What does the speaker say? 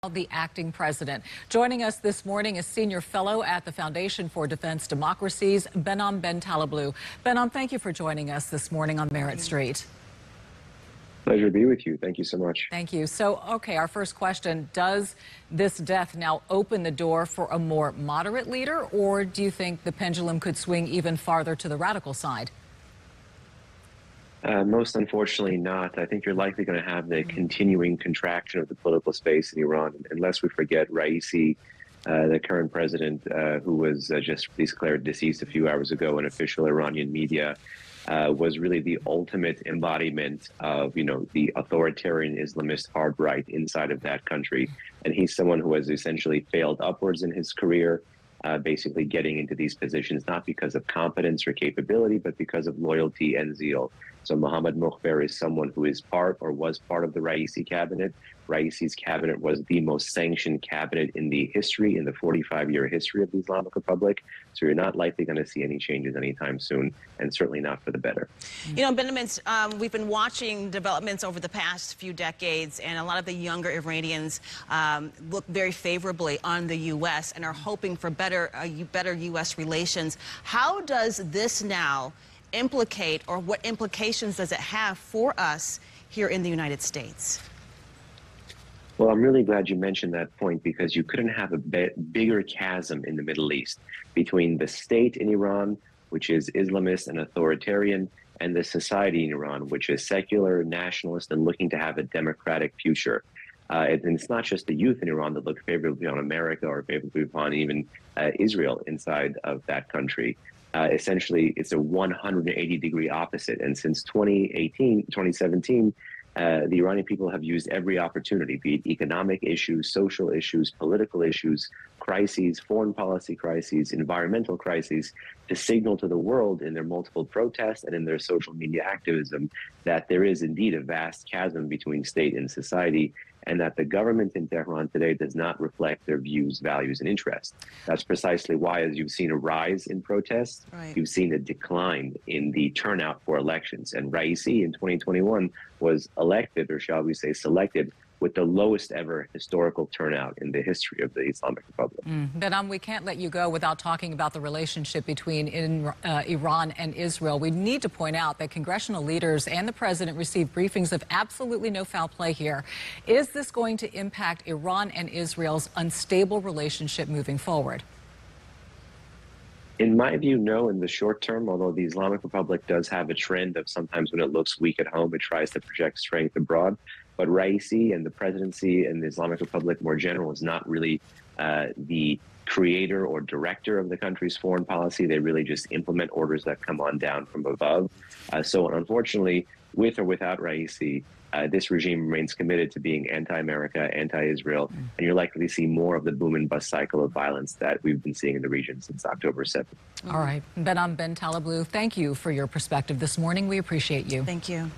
The acting president. Joining us this morning is senior fellow at the Foundation for Defense Democracies, Behnam Ben Taleblu. Behnam, thank you for joining us this morning on Merit Street. Pleasure to be with you. Thank you so much. Thank you. So, okay, our first question, does this death now open the door for a more moderate leader, or do you think the pendulum could swing even farther to the radical side? Most unfortunately not. I think you're likely going to have the continuing contraction of the political space in Iran, unless we forget Raisi, the current president, who was just declared deceased a few hours ago in official Iranian media, was really the ultimate embodiment of, the authoritarian Islamist hard right inside of that country. And he's someone who has essentially failed upwards in his career, basically getting into these positions, not because of competence or capability, but because of loyalty and zeal. So Mohammad Mokhber is someone who is part or was part of the Raisi cabinet. Raisi's cabinet was the most sanctioned cabinet in the 45-year history of the Islamic Republic. So you're not likely going to see any changes anytime soon, and certainly not for the better. Behnam, we've been watching developments over the past few decades, and a lot of the younger Iranians look very favorably on the U.S. and are hoping for better U.S. relations. How does this now implicate, or what implications does it have for us here in the United States? Well, I'm really glad you mentioned that point, because you couldn't have a bigger chasm in the Middle East between the state in Iran, which is Islamist and authoritarian, and the society in Iran, which is secular, nationalist, and looking to have a democratic future. And it's not just the youth in Iran that look favorably on America or favorably upon even Israel inside of that country. Essentially, it's a 180-degree opposite. And since 2017, the Iranian people have used every opportunity, be it economic issues, social issues, political issues, crises, foreign policy crises, environmental crises, to signal to the world in their multiple protests and in their social media activism that there is indeed a vast chasm between state and society, and that the government in Tehran today does not reflect their views, values, and interests. That's precisely why, as you've seen a rise in protests, you've seen a decline in the turnout for elections. And Raisi in 2021 was elected, or shall we say selected, with the lowest ever historical turnout in the history of the Islamic Republic. Behnam, we can't let you go without talking about the relationship between Iran and Israel. We need to point out that congressional leaders and the president received briefings of absolutely no foul play here. Is this going to impact Iran and Israel's unstable relationship moving forward? In my view, no, in the short term, although the Islamic Republic does have a trend of sometimes when it looks weak at home, it tries to project strength abroad. But Raisi and the presidency and the Islamic Republic more general is not really the creator or director of the country's foreign policy. They really just implement orders that come on down from above. So unfortunately, with or without Raisi, this regime remains committed to being anti-America, anti-Israel, and you're likely to see more of the boom and bust cycle of violence that we've been seeing in the region since October 7th. All right. Behnam Ben Taleblu, thank you for your perspective this morning. We appreciate you. Thank you.